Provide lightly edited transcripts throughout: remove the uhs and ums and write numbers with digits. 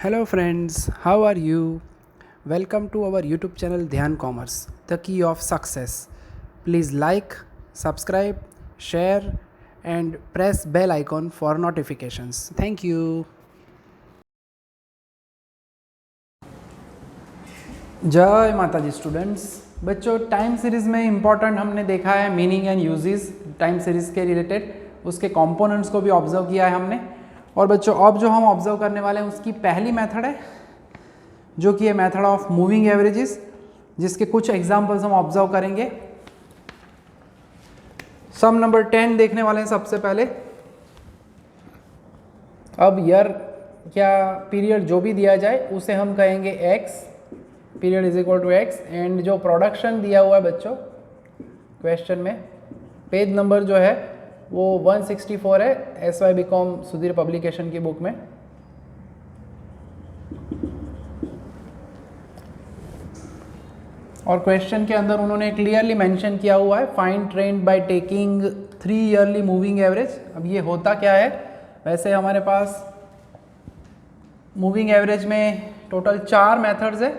Hello friends, how are you? Welcome to our YouTube channel Dhyan Commerce, the key of success. Please like, subscribe, share and press bell icon for notifications. Thank you. जय माता जी students. बच्चों time series में important हमने देखा है meaning and uses time series के related, उसके components को भी ऑब्जर्व किया है हमने। और बच्चों अब जो हम ऑब्जर्व करने वाले हैं उसकी पहली मेथड है जो कि है मेथड ऑफ मूविंग एवरेजेस, जिसके कुछ एग्जांपल्स हम ऑब्जर्व करेंगे। सम नंबर 10 देखने वाले हैं सबसे पहले। अब ईयर क्या पीरियड जो भी दिया जाए उसे हम कहेंगे x, period is equal to x, and जो प्रोडक्शन दिया हुआ है बच्चों क्वेश्चन में, पेज नंबर जो है वो 164 है SY BCom सुधीर पब्लिकेशन की बुक में। और क्वेश्चन के अंदर उन्होंने क्लियरली मेंशन किया हुआ है find trend by taking 3 yearly moving average. अब ये होता क्या है, वैसे हमारे पास मूविंग एवरेज में टोटल 4 मेथड्स है।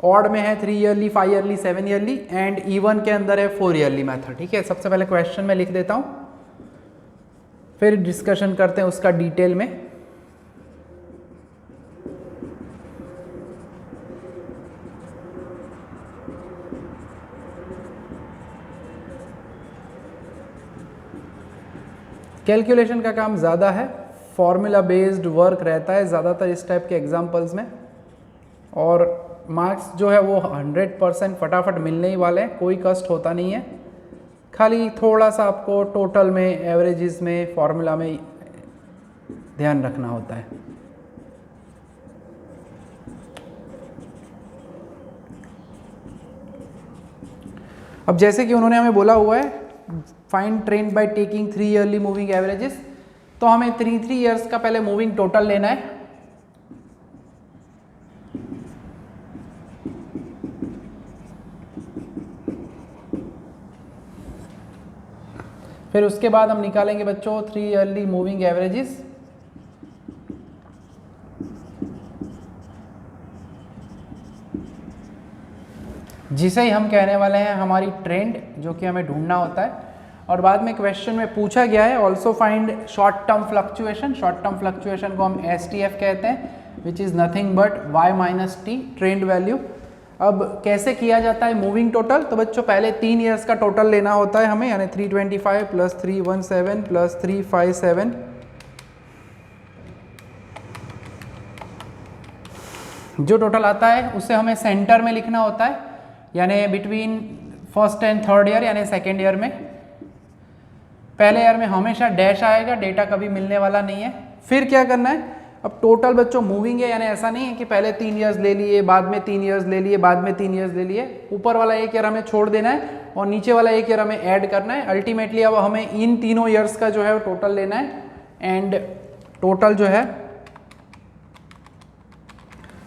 ऑड में है 3 yearly, 5 yearly, 7 yearly and even के अंदर है 4 ईयरली मेथड। ठीक है, सबसे पहले क्वेश्चन में लिख देता हूँ, फिर डिस्कशन करते हैं उसका डिटेल में। कैलकुलेशन का काम ज़्यादा है, फॉर्मूला बेस्ड वर्क रहता है ज़्यादातर इस टाइप के एग्जाम्पल्स में, और मार्क्स जो है वो 100% फटाफट मिलने ही वाले हैं, कोई कष्ट होता नहीं है। खाली थोड़ा सा आपको टोटल में, एवरेजेस में, फॉर्मूला में ध्यान रखना होता है। अब जैसे कि उन्होंने हमें बोला हुआ है find trend by taking 3 yearly moving averages, तो हमें 3 ईयर्स का पहले मूविंग टोटल लेना है। फिर उसके बाद हम निकालेंगे बच्चों 3 ईयरली मूविंग एवरेजेस। जिसे ही हम कहने वाले हैं हमारी ट्रेंड, जो कि हमें ढूंढना होता है। और बाद में क्वेश्चन में पूछा गया है also find short term fluctuation. Short term fluctuation को हम STF कहते हैं, which is nothing but y minus T trend value. अब कैसे किया जाता है मूविंग टोटल, तो बच्चों पहले 3 ईयर्स का टोटल लेना होता है हमें, यानी 325 प्लस 317 प्लस 357। जो टोटल आता है उसे हमें सेंटर में लिखना होता है, यानी between first and third year, यानी सेकेंड ईयर में। पहले ईयर में हमेशा डैश आएगा, डेटा कभी मिलने वाला नहीं है। फिर क्या करना है, अब टोटल बच्चों मूविंग है, यानी ऐसा नहीं है कि पहले 3 ईयर्स ले लिए, बाद में 3 ईयर्स ले लिए, बाद में 3 ईयर्स ले लिए। ऊपर वाला 1 ईयर हमें छोड़ देना है और नीचे वाला 1 ईयर हमें ऐड करना है। अल्टीमेटली अब हमें इन तीनों ईयर्स का जो है टोटल लेना है, एंड टोटल जो है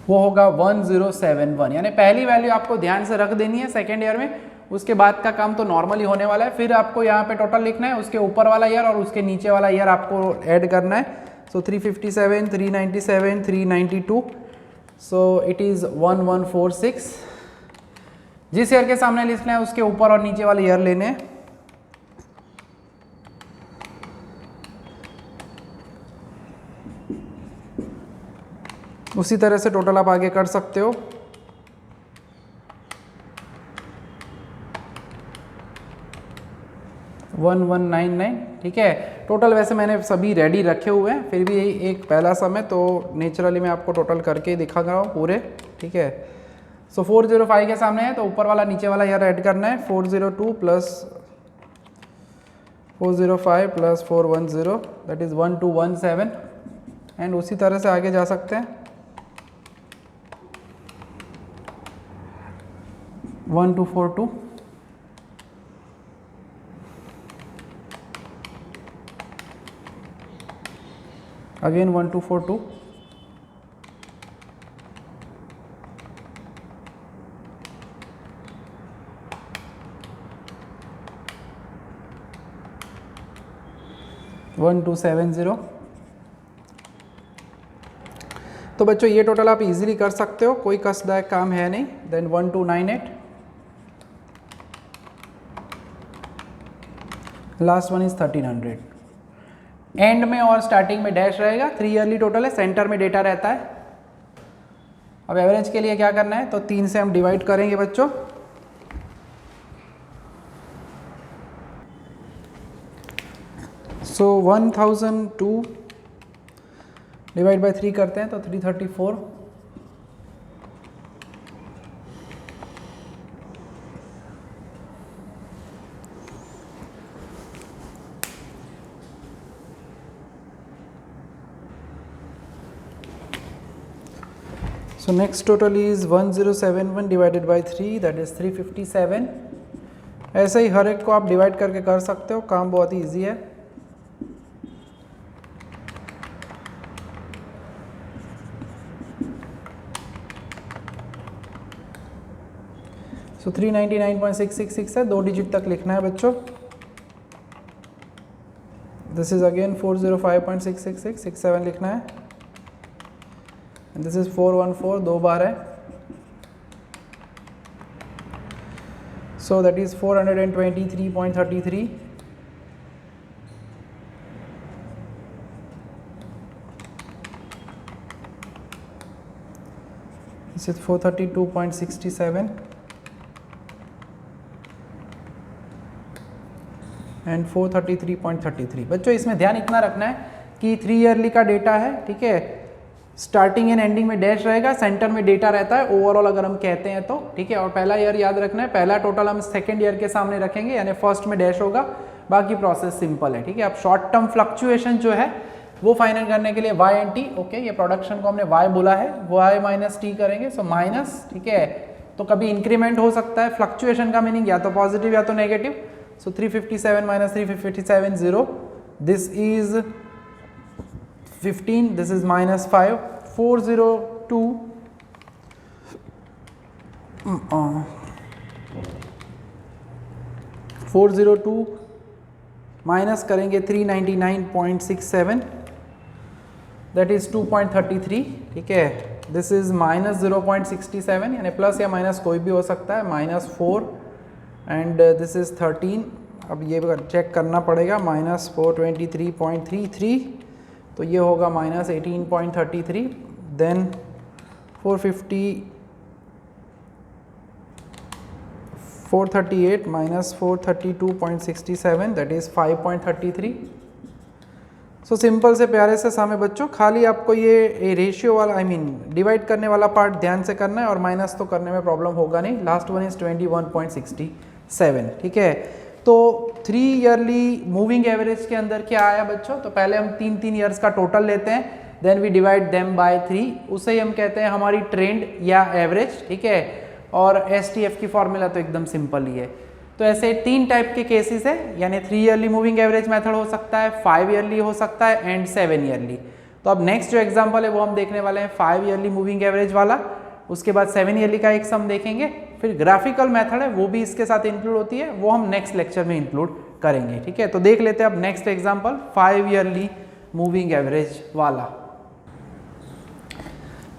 वो होगा 1071। यानी पहली वैल्यू आपको ध्यान से रख देनी है सेकेंड ईयर में, उसके बाद का काम तो नॉर्मली होने वाला है। फिर आपको यहाँ पे टोटल लिखना है, उसके ऊपर वाला ईयर और उसके नीचे वाला ईयर आपको ऐड करना है। सो 357, 397, 392, सो इट इज़ 1146। जिस ईयर के सामने लिखना है उसके ऊपर और नीचे वाले ईयर लेने हैं। उसी तरह से टोटल आप आगे कर सकते हो। वन 199। ठीक है, टोटल वैसे मैंने सभी रेडी रखे हुए हैं, फिर भी एक पहला सम है तो नेचुरली मैं आपको टोटल करके ही दिखा रहा हूँ पूरे। ठीक है, सो 405 के सामने है तो ऊपर वाला नीचे वाला यार ऐड करना है। 402 plus 405 plus 410, that is 1217। And उसी तरह से आगे जा सकते हैं। 1242, अगेन 1242, 1270। तो बच्चों ये टोटल आप इजीली कर सकते हो, कोई कसदायक काम है नहीं। Then 1298, last one is 1300। End में और स्टार्टिंग में डैश रहेगा, 3 ईयरली टोटल है, सेंटर में डेटा रहता है। अब एवरेज के लिए क्या करना है, तो 3 से हम डिवाइड करेंगे बच्चों। सो 1002 डिवाइड बाय 3 करते हैं तो 334। So next total is 1071 divided by 3, that is 357। ऐसे ही हर एक को आप डिवाइड करके कर सकते हो, काम बहुत ही ईजी है। So 399.666 है, 2 डिजिट तक लिखना है बच्चों। दिस इज अगेन 405.666, 67 लिखना है। दिस इज 414, 2 बार है। So that is 423.33। This is 432.67 and 433.33। बच्चों इसमें ध्यान इतना रखना है कि 3 ईयरली का डेटा है, ठीक है। स्टार्टिंग एंड एंडिंग में डैश रहेगा, सेंटर में डेटा रहता है ओवरऑल अगर हम कहते हैं तो, ठीक है। और पहला ईयर याद रखना है, पहला टोटल हम सेकंड ईयर के सामने रखेंगे, यानी फर्स्ट में डैश होगा, बाकी प्रोसेस सिंपल है, ठीक है। अब शॉर्ट टर्म फ्लक्चुएशन जो है वो फाइनल करने के लिए y एंड t, ओके, ये प्रोडक्शन को हमने y बोला है, y माइनस t करेंगे, सो माइनस, ठीक है। तो कभी इंक्रीमेंट हो सकता है, फ्लक्चुएशन का मीनिंग या तो पॉजिटिव या तो negative. So 357 minus 357 0, this is 15, this is minus 5, 402 402 minus करेंगे 399.67, that is 2.33, ठीक है। दिस इज माइनस 0.67, यानी प्लस या माइनस कोई भी हो सकता है, माइनस 4 एंड दिस इज 13। अब ये चेक करना पड़ेगा, माइनस 423.33, तो ये होगा minus 18.33। Then 438 minus 432.67, that is 5.33। So simple से प्यारे से सामने बच्चों, खाली आपको ये रेशियो वाला डिवाइड करने वाला पार्ट ध्यान से करना है, और माइनस तो करने में प्रॉब्लम होगा नहीं। लास्ट वन इज 21.67, ठीक है। तो 3 ईयरली मूविंग एवरेज के अंदर क्या आया बच्चों, तो पहले हम 3 ईयर्स का टोटल लेते हैं, then we divide them by 3, उसे ही हम कहते हैं हमारी ट्रेंड या एवरेज, ठीक है। और STF की फॉर्मूला तो एकदम सिंपल ही है। तो ऐसे 3 टाइप के केसेस है, यानी 3 ईयरली मूविंग एवरेज मेथड हो सकता है, 5 ईयरली हो सकता है एंड 7 ईयरली। तो अब नेक्स्ट जो एग्जाम्पल है वो हम देखने वाले हैं 5 ईयरली मूविंग एवरेज वाला, उसके बाद 7 ईयरली का एक सम देखेंगे, फिर ग्राफिकल मेथड है वो भी इसके साथ इंक्लूड होती है, वो हम नेक्स्ट लेक्चर में इंक्लूड करेंगे, ठीक है। तो देख लेते हैं अब next example 5 yearly moving average वाला।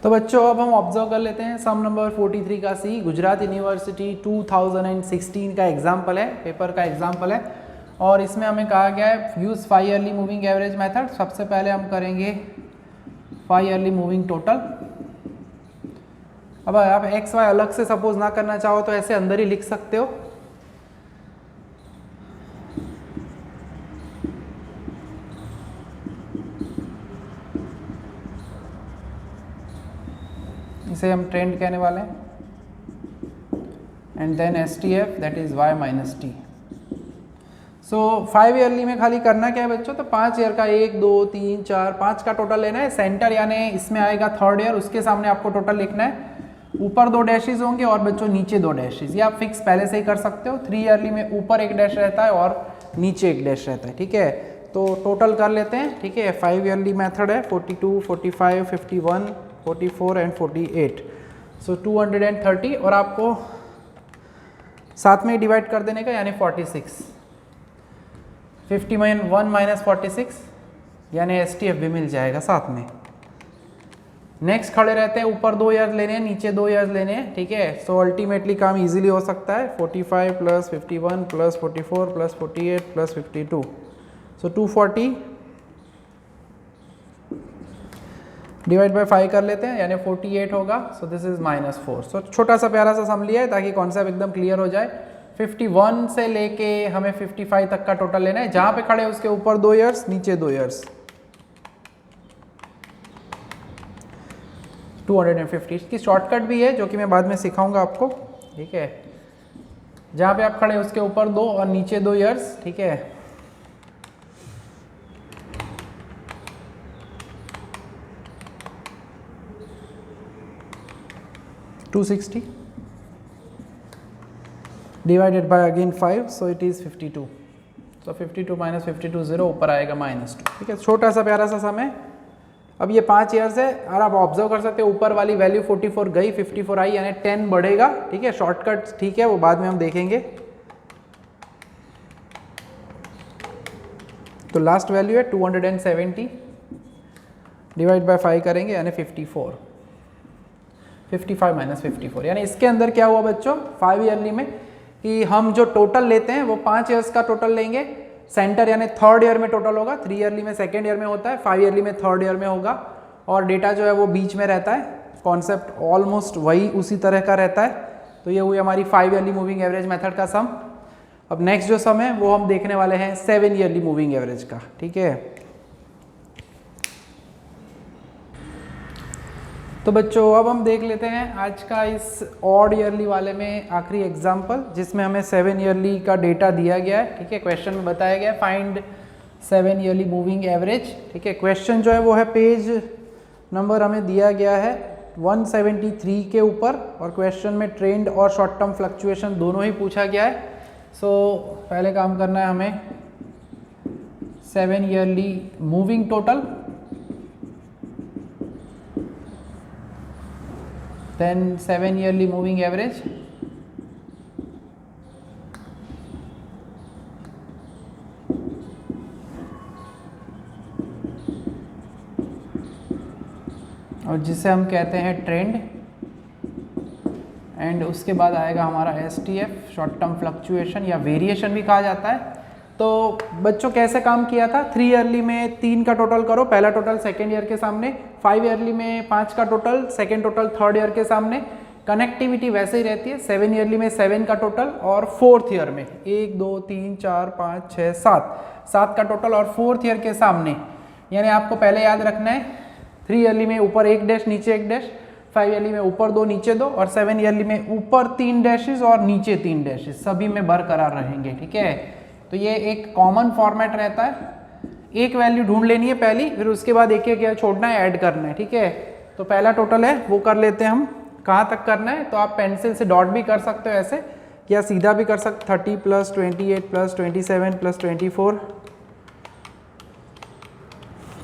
तो बच्चों अब हम ऑब्जर्व कर लेते हैं सम नंबर 43 का सी, गुजरात यूनिवर्सिटी 2016 का एग्जाम्पल है, पेपर का एग्जाम्पल है, और इसमें हमें कहा गया है use 5 yearly moving average method. सबसे पहले हम करेंगे 5 ईयरली मूविंग टोटल। अब आप एक्स वाई अलग से सपोज ना करना चाहो तो ऐसे अंदर ही लिख सकते हो। इसे हम ट्रेंड कहने वाले हैं, and then STF that is y minus T. So 5 yearly में खाली करना क्या है बच्चों, तो 5 ईयर का 1 2 3 4 5 का टोटल लेना है। सेंटर यानी इसमें आएगा 3rd ईयर, उसके सामने आपको टोटल लिखना है। ऊपर 2 डैशेज होंगे और बच्चों नीचे 2 डैशेज, ये आप फिक्स पहले से ही कर सकते हो। 3 ईयरली में ऊपर 1 डैश रहता है और नीचे 1 डैश रहता है, ठीक है। तो टोटल कर लेते हैं, ठीक है। 5 ईयरली मेथड है 42 45 51 44 एंड 48, सो 230, और आपको साथ में डिवाइड कर देने का, यानी 46। 51 माइनस 46 यानी STF भी मिल जाएगा साथ में। नेक्स्ट खड़े रहते हैं, ऊपर 2 ईयर्स लेने हैं, नीचे 2 ईयर्स लेने हैं, ठीक है। सो अल्टीमेटली काम इजीली हो सकता है, 45 plus 51 plus 44 plus 48 plus 52, so 240 divide by 5 कर लेते हैं, यानी 48 होगा। सो दिस इज -4। सो छोटा सा प्यारा सा सम लिया है ताकि कॉन्सेप्ट एकदम क्लियर हो जाए। 51 से लेके हमें 55 तक का टोटल लेना है, जहाँ पे खड़े उसके ऊपर 2 ईयर्स, नीचे 2 ईयर्स, 250। इसकी शॉर्टकट भी है जो कि मैं बाद में सिखाऊंगा आपको, ठीक है। जहाँ पे आप खड़े उसके ऊपर 2 और नीचे 2 ईयर्स, ठीक है। $260 divided by again 5, so it is 52। So 52 minus 52 0, ऊपर आएगा -2, ठीक है। छोटा सा प्यारा सा सम है। अब ये 5 ईयर्स है और आप ऑब्जर्व कर सकते हैं ऊपर वाली वैल्यू 44 गई, 54 आई, यानी 10 बढ़ेगा, ठीक है। शॉर्टकट ठीक है, वो बाद में हम देखेंगे। तो लास्ट वैल्यू है 270 डिवाइड बाय 5 करेंगे, यानी 54, 55 माइनस 54, यानी इसके अंदर क्या हुआ बच्चों 5 ईयरली में कि हम जो टोटल लेते हैं वो 5 ईयर्स का टोटल लेंगे, सेंटर यानी थर्ड ईयर में टोटल होगा, 3 ईयरली में सेकेंड ईयर में होता है, 5 ईयरली में थर्ड ईयर में होगा, और डेटा जो है वो बीच में रहता है। कॉन्सेप्ट ऑलमोस्ट वही उसी तरह का रहता है। तो ये हुई हमारी 5 ईयरली मूविंग एवरेज मेथड का सम। अब नेक्स्ट जो सम है वो हम देखने वाले हैं 7 ईयरली मूविंग एवरेज का, ठीक है। तो बच्चों अब हम देख लेते हैं आज का इस ऑड ईयरली वाले में आखिरी एग्जाम्पल, जिसमें हमें 7 ईयरली का डेटा दिया गया है, ठीक है। क्वेश्चन में बताया गया है फाइंड 7 ईयरली मूविंग एवरेज, ठीक है। क्वेश्चन जो है वो है, पेज नंबर हमें दिया गया है 173 के ऊपर, और क्वेश्चन में ट्रेंड और शॉर्ट टर्म फ्लक्चुएशन दोनों ही पूछा गया है। सो पहले काम करना है हमें 7 yearly moving total, then 7 yearly moving average, और जिसे हम कहते हैं ट्रेंड, एंड उसके बाद आएगा हमारा STF, शॉर्ट टर्म फ्लक्चुएशन या वेरिएशन भी कहा जाता है। तो बच्चों कैसे काम किया था, 3 ईयरली में 3 का टोटल करो, पहला टोटल सेकेंड ईयर के सामने, 5 ईयरली में 5 का total, second total third year के सामने। कनेक्टिविटी वैसे ही रहती है, 7 ईयरली में 7 का टोटल, और फोर्थ ईयर में 1 2 3 4 5 6 7 का टोटल और फोर्थ ईयर के सामने। यानी आपको पहले याद रखना है 3 ईयरली में ऊपर 1 डैश नीचे 1 डैश, 5 ईयरली में ऊपर 2 नीचे 2, और 7 ईयरली में ऊपर 3 डैशेस और नीचे 3 डैशेस, सभी में बरकरार रहेंगे, ठीक है। तो ये एक कॉमन फॉर्मेट रहता है, एक वैल्यू ढूंढ लेनी है पहली, फिर उसके बाद एक एक छोड़ना है, ऐड करना है, ठीक है। तो पहला टोटल है वो कर लेते हैं हम, कहाँ तक करना है, तो आप पेंसिल से डॉट भी कर सकते हो ऐसे, या सीधा भी कर सकते, 30 प्लस 28 प्लस 27 प्लस 24,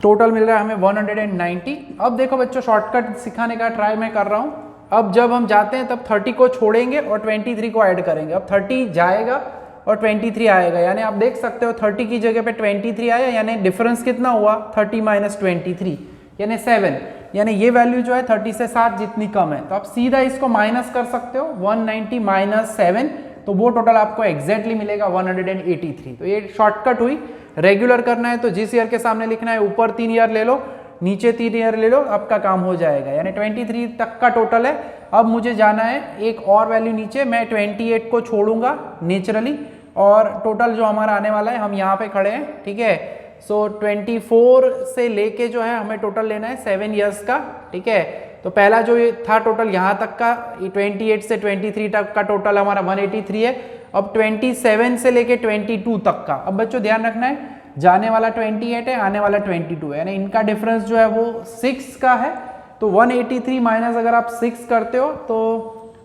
टोटल मिल रहा है हमें 190। अब देखो बच्चों शॉर्टकट सिखाने का ट्राई मैं कर रहा हूँ। अब जब हम जाते हैं तब 30 को छोड़ेंगे और 23 को ऐड करेंगे। अब 30 जाएगा और 23 आएगा, यानी आप देख सकते हो 30 की जगह पे 23 आया, यानी डिफरेंस कितना हुआ 30 माइनस 23 यानी 7, यानी ये वैल्यू जो है 30 से 7 जितनी कम है। तो आप सीधा इसको माइनस कर सकते हो, 190 माइनस 7, तो वो टोटल आपको एग्जैक्टली मिलेगा 183। तो ये शॉर्टकट हुई। रेगुलर करना है तो जिस ईयर के सामने लिखना है ऊपर 3 ईयर ले लो, नीचे 3 ईयर ले लो, आपका काम हो जाएगा। यानी 23 तक का टोटल है। अब मुझे जाना है एक और वैल्यू नीचे, मैं 28 को छोड़ूंगा नेचुरली, और टोटल जो हमारा आने वाला है, हम यहाँ पे खड़े हैं, ठीक है। सो 24 से लेके जो है हमें टोटल लेना है 7 ईयर्स का, ठीक है। तो पहला जो ये था टोटल यहाँ तक का, 28 से 23 तक का टोटल हमारा 183 है। अब 27 से लेके 22 तक का, अब बच्चों ध्यान रखना है जाने वाला 28 है, आने वाला 22 है, यानी इनका डिफरेंस जो है वो 6 का है। तो 183 माइनस अगर आप 6 करते हो तो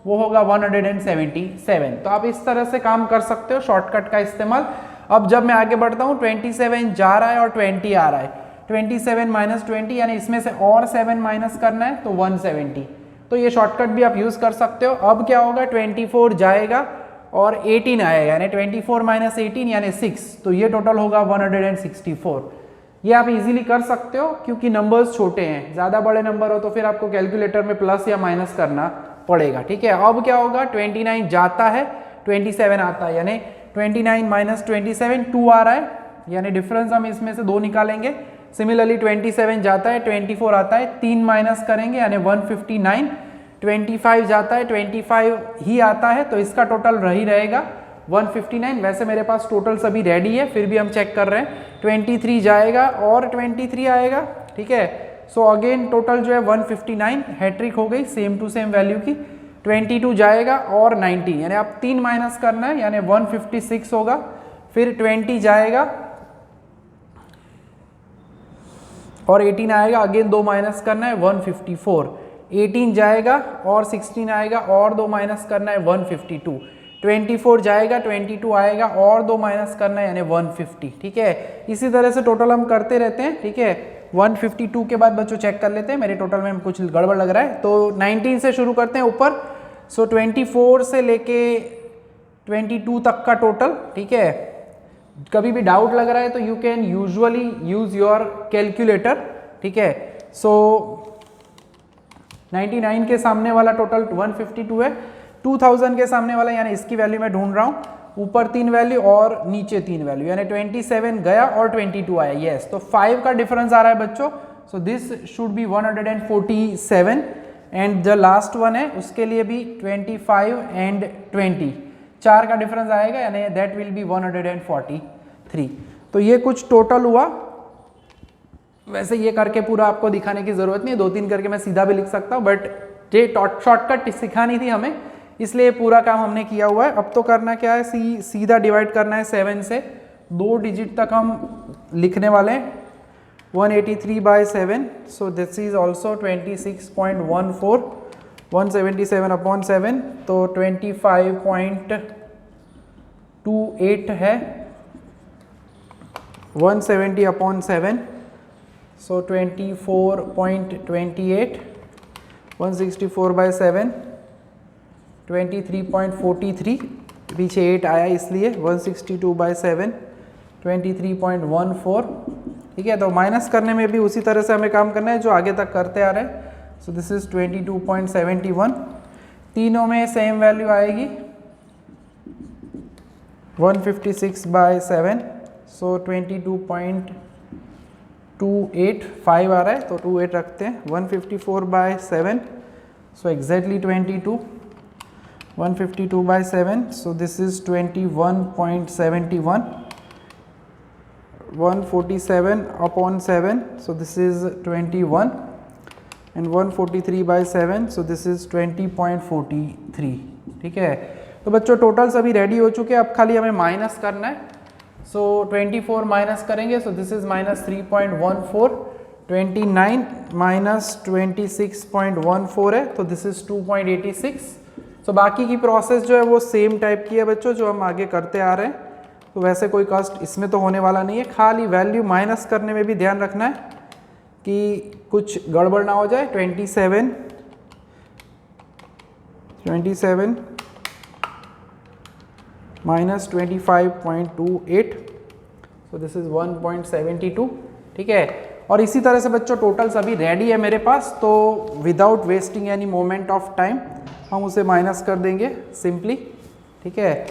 वो होगा 177। तो आप इस तरह से काम कर सकते हो शॉर्टकट का इस्तेमाल। अब जब मैं आगे बढ़ता हूँ 27 जा रहा है और 20 आ रहा है, 27 माइनस 20 यानी इसमें से और 7 माइनस करना है तो 170। तो ये शॉर्टकट भी आप यूज़ कर सकते हो। अब क्या होगा 24 जाएगा और 18 आएगा, यानी 24 माइनस 18 यानी 6, तो ये टोटल होगा 164। ये आप इजीली कर सकते हो क्योंकि नंबर्स छोटे हैं, ज़्यादा बड़े नंबर हो तो फिर आपको कैलकुलेटर में प्लस या माइनस करना पड़ेगा। ठीक है, अब क्या होगा, 29 जाता है 27 आता है, यानी 29 माइनस 27 2 आ रहा है, यानी डिफरेंस हम इसमें से 2 निकालेंगे। सिमिलरली 27 जाता है 24 आता है, 3 माइनस करेंगे यानी 159, 25 जाता है 25 ही आता है, तो इसका टोटल रही रहेगा 159। वैसे मेरे पास टोटल सभी रेडी है, फिर भी हम चेक कर रहे हैं। 23 जाएगा और 23 आएगा। ठीक है, सो अगेन टोटल जो है 159, हैट्रिक हो गई सेम टू सेम वैल्यू की। 22 जाएगा और 90, यानी आप 3 माइनस करना है यानी 156 होगा। फिर 20 जाएगा और 18 आएगा, अगेन 2 माइनस करना है 154। 18 जाएगा और 16 आएगा और 2 माइनस करना है 152। 24 जाएगा 22 आएगा और 2 माइनस करना है यानी 150। ठीक है, इसी तरह से टोटल हम करते रहते हैं। ठीक है, 152 के बाद बच्चों चेक कर लेते हैं, मेरे टोटल में कुछ गड़बड़ लग रहा है, तो 19 से शुरू करते हैं ऊपर। सो 24 से लेके 22 तक का टोटल। ठीक है, कभी भी डाउट लग रहा है तो you can usually use your calculator. ठीक है, सो 99 के सामने वाला टोटल 152 है, 2000 के सामने वाला यानी इसकी वैल्यू मैं ढूंढ रहा हूँ, ऊपर 3 वैल्यू और नीचे 3 वैल्यू, यानी 27 गया और 22 आया। यस, तो 5 का डिफरेंस आ रहा है बच्चों। So this should be 147 and the last one है उसके लिए भी 25 एंड 20, 4 का डिफरेंस आएगा यानी दैट विल बी 143। तो ये कुछ टोटल हुआ। वैसे ये करके पूरा आपको दिखाने की जरूरत नहीं है, 2-3 करके मैं सीधा भी लिख सकता हूँ, बट ये शॉर्टकट सिखानी थी हमें, इसलिए पूरा काम हमने किया हुआ है। अब तो करना क्या है, सीधा डिवाइड करना है 7 से, 2 डिजिट तक हम लिखने वाले हैं। 183/7, सो दिस इज ऑल्सो 26.14, 177/7 तो 25.28 है, 170/7 सो 24.28, 164/7 23.43, पीछे 8 आया इसलिए 162/7 23.14। ठीक है, तो माइनस करने में भी उसी तरह से हमें काम करना है जो आगे तक करते आ रहे हैं। सो दिस इज 22.71, तीनों में सेम वैल्यू आएगी 156/7, सो 22.285 आ रहा है, तो 28 रखते हैं। 154/7, so exactly 22, 152/7, so this is 21.71, 147/7, so this is 21, and 143/7, so this is 20.43। ठीक है, तो बच्चों टोटल सभी रेडी हो चुके हैं, अब खाली हमें माइनस करना है। सो 24 माइनस करेंगे, सो दिस इज -3.14, 29 माइनस 26.14 है, तो दिस इज 2.86। तो बाकी की प्रोसेस जो है वो सेम टाइप की है बच्चों जो हम आगे करते आ रहे हैं, तो वैसे कोई कष्ट इसमें तो होने वाला नहीं है। खाली वैल्यू माइनस करने में भी ध्यान रखना है कि कुछ गड़बड़ ना हो जाए। 27 माइनस 25.28, सो दिस इज 1.72। ठीक है, और इसी तरह से बच्चों टोटल सभी रेडी है मेरे पास, तो without wasting any moment of time हम उसे माइनस कर देंगे सिंपली। ठीक है,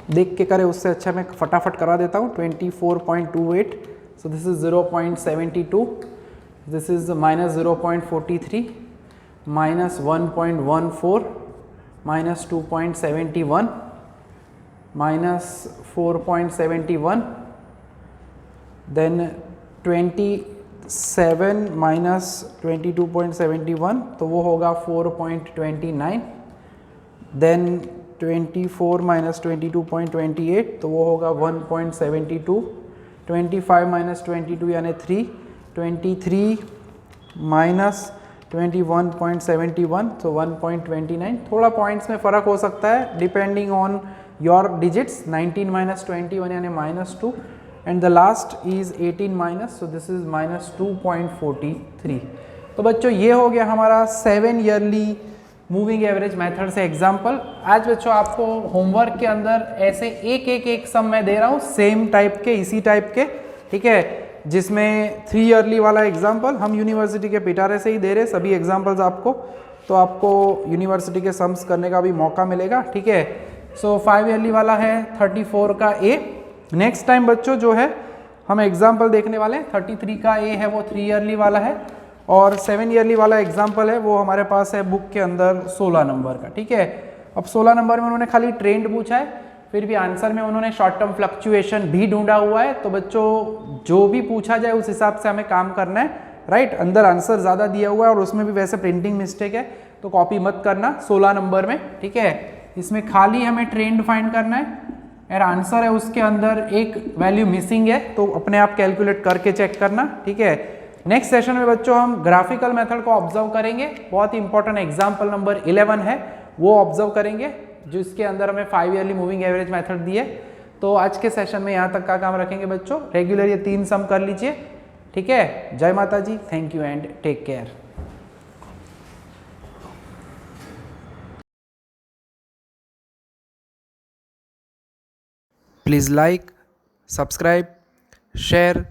देख के करे उससे अच्छा मैं फटाफट करा देता हूँ। 24.28, so this is 0.72, this is -0.43, -1.14, -2.71, -4.71, then 27 minus 22.71, तो वो होगा 4.29, देन 24 माइनस 22.28, तो वो होगा 1.72, 25 माइनस 22 यानी 3, 23 माइनस 21.71, तो 1.29। थोड़ा पॉइंट्स में फ़र्क हो सकता है depending on your digits. 19 minus 21 यानी -2, and the last is 18 minus, so this is -2.43। तो बच्चों ये हो गया हमारा 7 ईयरली मूविंग एवरेज मेथड से एग्जाम्पल। आज बच्चों आपको होमवर्क के अंदर ऐसे एक सम मैं दे रहा हूँ सेम टाइप के, इसी टाइप के, ठीक है, जिसमें 3 ईयरली वाला एग्जाम्पल हम यूनिवर्सिटी के पिटारे से ही दे रहे सभी एग्जाम्पल्स आपको, तो आपको यूनिवर्सिटी के सम्स करने का भी मौका मिलेगा, ठीक है। सो 5 ईयरली वाला है 34 का ए। नेक्स्ट टाइम बच्चों जो है हम एग्जाम्पल देखने वाले हैं 33 का ए है, वो 3 ईयरली वाला है, और 7 ईयरली वाला एग्जाम्पल है वो हमारे पास है बुक के अंदर 16 नंबर का, ठीक है। अब 16 नंबर में उन्होंने खाली ट्रेंड पूछा है, फिर भी आंसर में उन्होंने शॉर्ट टर्म फ्लक्चुएशन भी ढूंढा हुआ है, तो बच्चों जो भी पूछा जाए उस हिसाब से हमें काम करना है, राइट। अंदर आंसर ज़्यादा दिया हुआ है और उसमें भी वैसे प्रिंटिंग मिस्टेक है, तो कॉपी मत करना 16 नंबर में, ठीक है। इसमें खाली हमें ट्रेंड फाइंड करना है और आंसर है उसके अंदर एक वैल्यू मिसिंग है, तो अपने आप कैलकुलेट करके चेक करना, ठीक है। नेक्स्ट सेशन में बच्चों हम ग्राफिकल मेथड को ऑब्जर्व करेंगे, बहुत ही इंपॉर्टेंट एग्जाम्पल नंबर 11 है वो ऑब्जर्व करेंगे, जिसके अंदर हमें 5 ईयरली मूविंग एवरेज मेथड दी है। तो आज के सेशन में यहाँ तक का काम रखेंगे बच्चों, रेगुलर ये 3 सम कर लीजिए, ठीक है। जय Mata ji, thank you and take care. Please like, subscribe, share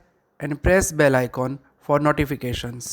and press bell icon for notifications.